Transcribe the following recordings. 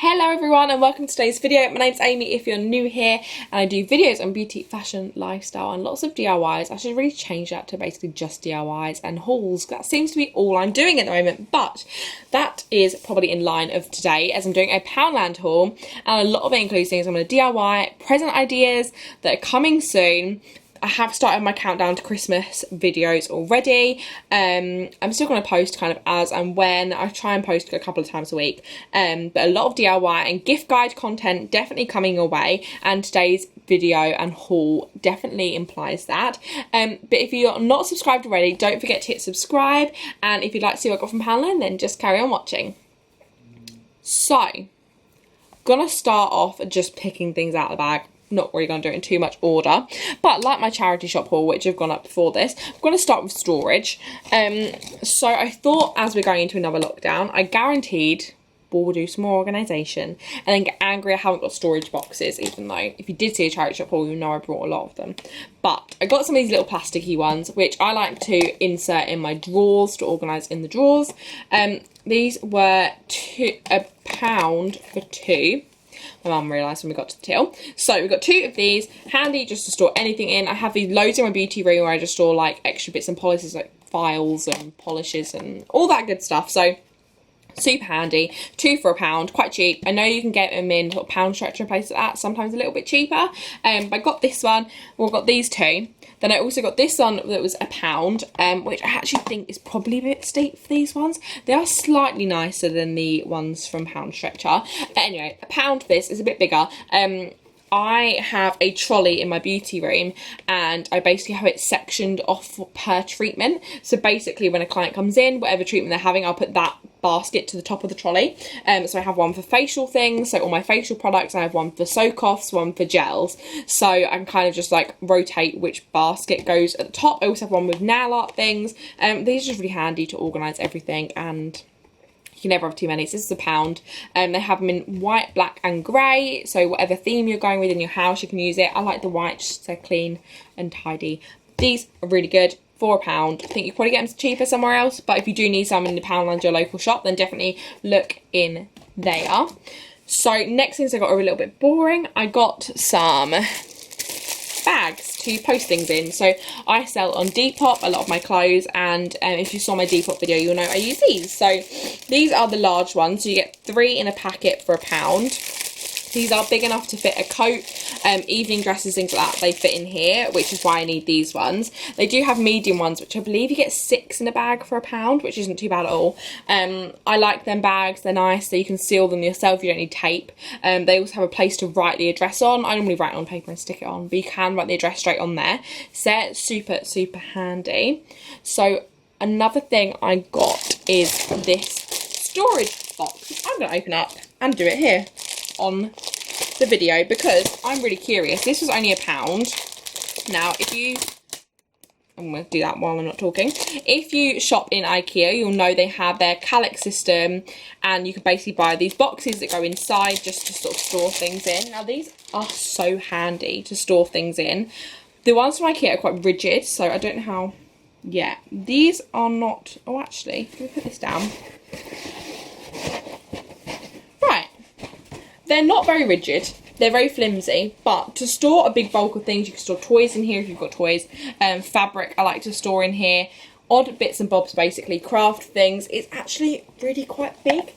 Hello everyone and welcome to today's video. My name's Amy if you're new here, and I do videos on beauty, fashion, lifestyle and lots of DIYs. I should really change that to basically just DIYs and hauls. That seems to be all I'm doing at the moment, but that is probably in line of today as I'm doing a Poundland haul, and a lot of it includes things I'm going to DIY, present ideas that are coming soon. I have started my countdown to Christmas videos already. I'm still going to post kind of as and when. I try and post a couple of times a week. But a lot of DIY and gift guide content definitely coming your way. And today's video and haul definitely implies that. But if you're not subscribed already, don't forget to hit subscribe. And if you'd like to see what I got from Poundland, then just carry on watching. So, gonna start off just picking things out of the bag. Not really going to do it in too much order, but like my charity shop haul, which have gone up before this, I'm going to start with storage. So I thought as we're going into another lockdown, I guaranteed we'll do some more organisation and then get angry I haven't got storage boxes, even though if you did see a charity shop haul, you know I brought a lot of them. But I got some of these little plasticky ones, which I like to insert in my drawers to organise in the drawers. These were £1 for two. My mum realised when we got to the till. So we've got two of these, handy just to store anything in. I have these loads in my beauty room where I just store like extra bits and polishes, like files and polishes and all that good stuff. So super handy. Two for £1, quite cheap. I know you can get them in sort of pound stretcher and places like that, sometimes a little bit cheaper. But I got this one, well, I got these two. Then I also got this one that was £1, which I actually think is probably a bit steep for these ones. They are slightly nicer than the ones from Pound Stretcher. But anyway, £1 for this is a bit bigger. I have a trolley in my beauty room and I basically have it sectioned off per treatment. So basically when a client comes in, whatever treatment they're having, I'll put that basket to the top of the trolley. So I have one for facial things, so all my facial products. I have one for soak-offs, one for gels. So I can kind of just like rotate which basket goes at the top. I also have one with nail art things. These are just really handy to organise everything, and you can never have too many. So this is £1. They have them in white, black and grey, so whatever theme you're going with in your house you can use it. I like the white just so clean and tidy. These are really good for £1. I think you probably get them cheaper somewhere else, but if you do need some in the Poundland, your local shop, then definitely look in there. So next things I got are a little bit boring. I got some bags to post things in. So I sell on Depop a lot of my clothes, and if you saw my Depop video you'll know I use these. So these are the large ones, so you get 3 in a packet for £1. These are big enough to fit a coat, evening dresses, things like that. They fit in here, which is why I need these ones. They do have medium ones, which I believe you get 6 in a bag for £1, which isn't too bad at all. I like them bags. They're nice, so you can seal them yourself. You don't need tape. They also have a place to write the address on. I normally write it on paper and stick it on, but you can write the address straight on there. So super, super handy. So another thing I got is this storage box. I'm going to open up and do it here on the video because I'm really curious. This was only £1. Now I'm going to do that while I'm not talking. If you shop in IKEA, you'll know they have their Calyx system, and you can basically buy these boxes that go inside just to sort of store things in. Now these are so handy to store things in. The ones from IKEA are quite rigid, so I don't know how. Yeah, these are not. Oh, actually, let me put this down. They're not very rigid, they're very flimsy, but to store a big bulk of things, you can store toys in here if you've got toys, fabric I like to store in here, odd bits and bobs basically, craft things. It's actually really quite big.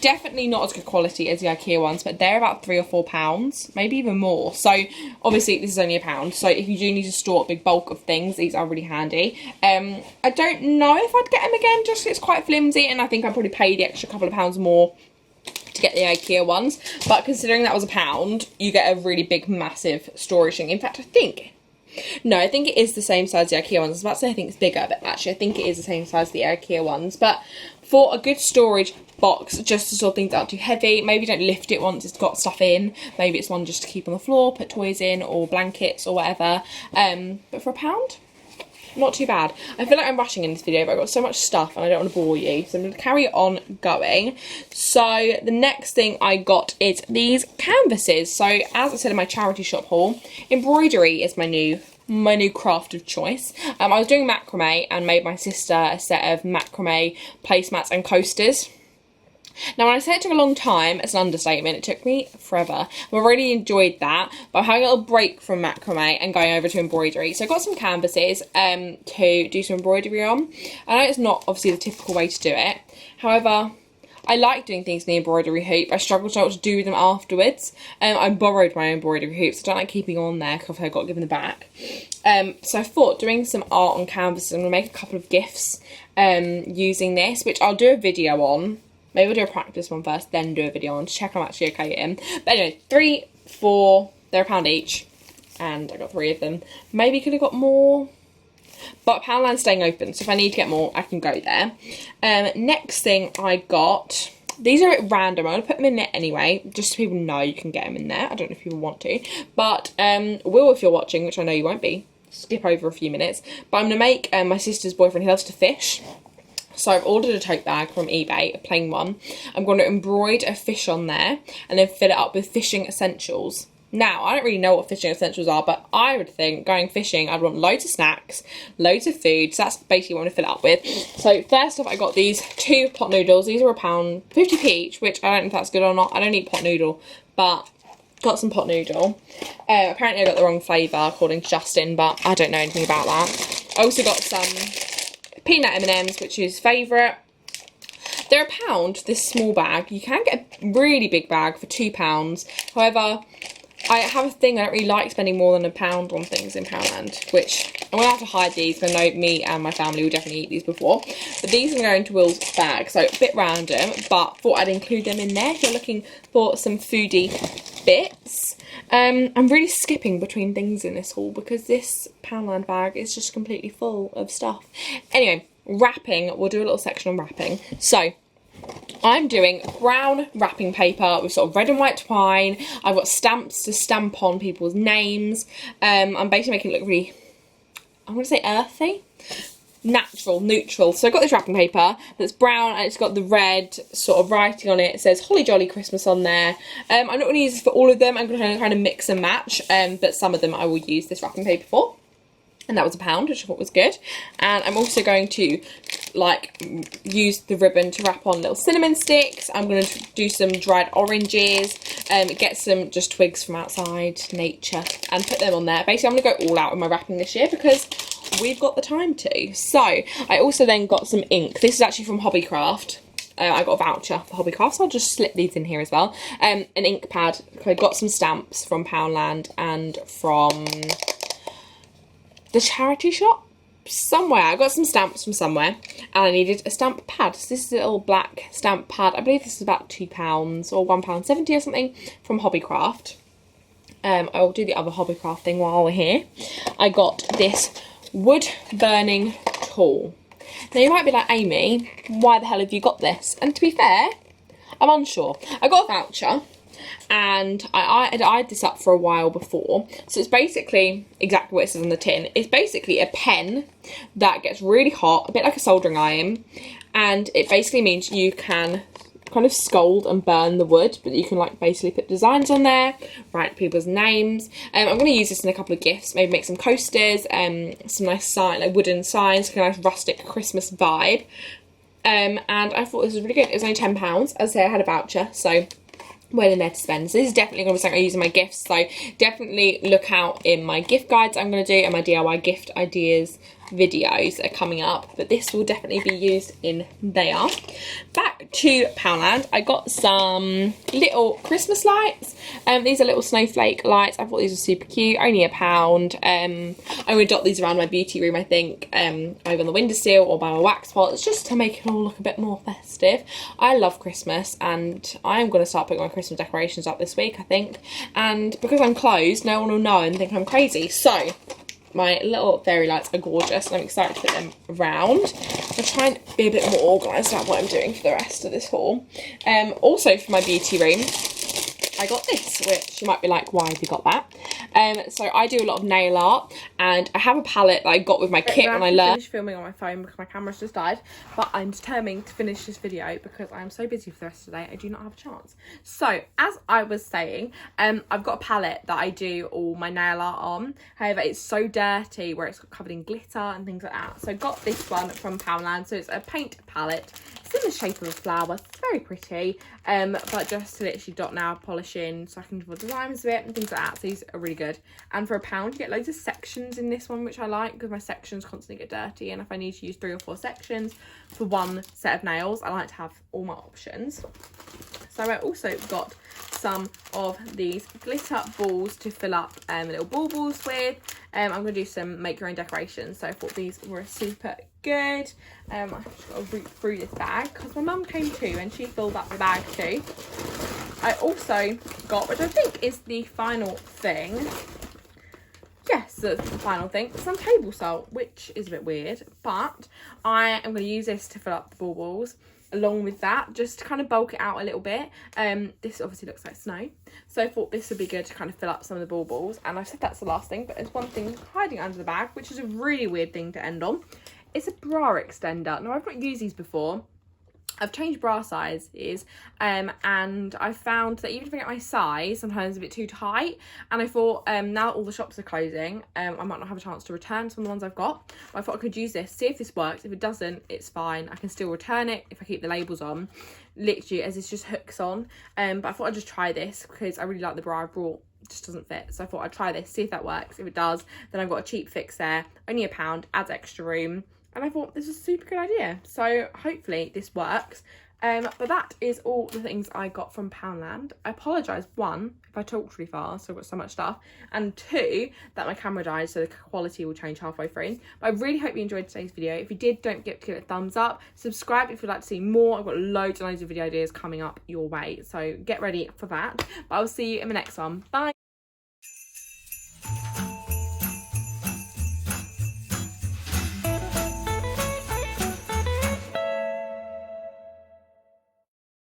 Definitely not as good quality as the IKEA ones, but they're about £3 or £4, maybe even more. So obviously this is only £1, so if you do need to store a big bulk of things, these are really handy. I don't know if I'd get them again, just it's quite flimsy, and I think I'd probably pay the extra couple of pounds more to get the IKEA ones, but considering that was £1, you get a really big massive storage thing. In fact, I think it is the same size as the IKEA ones. I was about to say I think it's bigger, but actually I think it is the same size as the IKEA ones. But for a good storage box, just to store things that aren't too heavy, maybe don't lift it once it's got stuff in, maybe it's one just to keep on the floor, put toys in or blankets or whatever, but for £1, not too bad. I feel like I'm rushing in this video, but I've got so much stuff and I don't want to bore you, so I'm going to carry on going. So the next thing I got is these canvases. So as I said in my charity shop haul, embroidery is my new craft of choice. I was doing macrame and made my sister a set of macrame placemats and coasters. Now, when I say it took a long time, it's an understatement. It took me forever. I really enjoyed that, but I'm having a little break from macrame and going over to embroidery. So I got some canvases to do some embroidery on. I know it's not obviously the typical way to do it. However, I like doing things in the embroidery hoop. I struggle to know what to do with them afterwards. I borrowed my embroidery hoops. I don't like keeping on there because I got given them back. So I thought doing some art on canvases, I'm going to make a couple of gifts using this, which I'll do a video on. Maybe I'll do a practice one first, then do a video on to check I'm actually okay in. But anyway, 3, 4, they're £1 each. And I got 3 of them. Maybe could have got more. But Poundland's staying open, so if I need to get more, I can go there. Next thing I got, these are a bit random. I'm going to put them in there anyway, just so people know you can get them in there. I don't know if people want to. But Will, if you're watching, which I know you won't be, skip over a few minutes. But I'm going to make my sister's boyfriend, he loves to fish. So I've ordered a tote bag from eBay, a plain one. I'm going to embroider a fish on there and then fill it up with fishing essentials. Now, I don't really know what fishing essentials are, but I would think going fishing, I'd want loads of snacks, loads of food. So that's basically what I'm going to fill it up with. So first off, I got these 2 pot noodles. These are £1, 50p each, which I don't know if that's good or not. I don't eat pot noodle, but got some pot noodle. Apparently I got the wrong flavour according to Justin, but I don't know anything about that. I also got some peanut M&Ms, which is his favourite. They're £1, this small bag. You can get a really big bag for £2. However, I have a thing, I don't really like spending more than £1 on things in Poundland, which I'm going to have to hide these. I know me and my family will definitely eat these before. But these are going to Will's bag, so a bit random, but thought I'd include them in there if you're looking for some foodie bits. I'm really skipping between things in this haul because this Poundland bag is just completely full of stuff. Anyway, wrapping, we'll do a little section on wrapping. So, I'm doing brown wrapping paper with sort of red and white twine. I've got stamps to stamp on people's names. I'm basically making it look really, I'm going to say earthy, natural, neutral. So I've got this wrapping paper that's brown and it's got the red sort of writing on it. It says Holly Jolly Christmas on there. I'm not going to use this for all of them. I'm going to kind of mix and match, but some of them I will use this wrapping paper for. And that was £1, which I thought was good. And I'm also going to use the ribbon to wrap on little cinnamon sticks. I'm going to do some dried oranges, get some just twigs from outside nature and put them on there. Basically, I'm going to go all out with my wrapping this year because we've got the time to. So I also then got some ink. This is actually from Hobbycraft. I got a voucher for Hobbycraft, so I'll just slip these in here as well. An ink pad. I got some stamps from Poundland and from the charity shop somewhere. I got some stamps from somewhere and I needed a stamp pad. So this is a little black stamp pad. I believe this is about £2 or £1.70 or something from Hobbycraft. I'll do the other Hobbycraft thing while we're here. I got this wood burning tool. Now you might be like, Amy, why the hell have you got this? And to be fair, I'm unsure. I got a voucher and I had eyed this up for a while before. So it's basically exactly what it says on the tin. It's basically a pen that gets really hot, a bit like a soldering iron, and it basically means you can kind of scald and burn the wood, but you can like basically put designs on there, write people's names. I'm going to use this in a couple of gifts, maybe make some coasters, some nice sign, like wooden signs, kind of nice rustic Christmas vibe. And I thought this was really good. It was only £10. As I say, I had a voucher, so well in there to spend. So this is definitely going to be something I use in my gifts, so definitely look out in my gift guides I'm going to do and my DIY gift ideas videos that are coming up, but this will definitely be used in there. Back to Poundland, I got some little Christmas lights. These are little snowflake lights. I thought these were super cute, only £1. I'm going to dot these around my beauty room, I think, over on the windowsill or by my wax pots, just to make it all look a bit more festive. I love Christmas and I'm going to start putting my Christmas decorations up this week, I think, and because I'm closed, no one will know and think I'm crazy. So my little fairy lights are gorgeous and I'm excited to put them around. I'll try and be a bit more organised about what I'm doing for the rest of this haul. Also for my beauty room, I got this, which you might be like, why have you got that? So I do a lot of nail art and I have a palette that I got with my kit when I learned. I finished filming on my phone because my camera's just died, but I'm determined to finish this video because I'm so busy for the rest of the day I do not have a chance. So as I was saying, I've got a palette that I do all my nail art on. However, it's so dirty where it's covered in glitter and things like that. So I got this one from Poundland. So it's a paint palette. It's in the shape of a flower. It's very pretty, but just to literally dot nail polish in so I can draw designs of it and things like that. So these are really good. And for £1 you get loads of sections in this one, which I like because my sections constantly get dirty, and if I need to use 3 or 4 sections for one set of nails, I like to have all my options. So I also got some of these glitter balls to fill up little baubles with. I'm going to do some make your own decorations, so I thought these were super good. I've just got to root through this bag because my mum came too and she filled up the bag too. I also got, which I think is the final thing, yes, that's the final thing, some table salt, which is a bit weird, but I am going to use this to fill up the baubles along with that, just to kind of bulk it out a little bit. This obviously looks like snow, so I thought this would be good to kind of fill up some of the baubles. And I've said that's the last thing, but there's one thing hiding under the bag, which is a really weird thing to end on. It's a bra extender. Now, I've not used these before. I've changed bra sizes, and I found that even if I get my size, sometimes it's a bit too tight. And I thought, now all the shops are closing, I might not have a chance to return some of the ones I've got. But I thought I could use this, see if this works. If it doesn't, it's fine. I can still return it if I keep the labels on, literally, as this just hooks on. But I thought I'd just try this because I really like the bra I brought. It just doesn't fit, so I thought I'd try this, see if that works. If it does, then I've got a cheap fix there, only £1, adds extra room. And I thought this was a super good idea. So hopefully this works. But that is all the things I got from Poundland. I apologise, 1, if I talked really fast, I've got so much stuff. And 2, that my camera died, so the quality will change halfway through. But I really hope you enjoyed today's video. If you did, don't forget to give it a thumbs up. Subscribe if you'd like to see more. I've got loads and loads of video ideas coming up your way. So get ready for that. But I'll see you in the next one. Bye.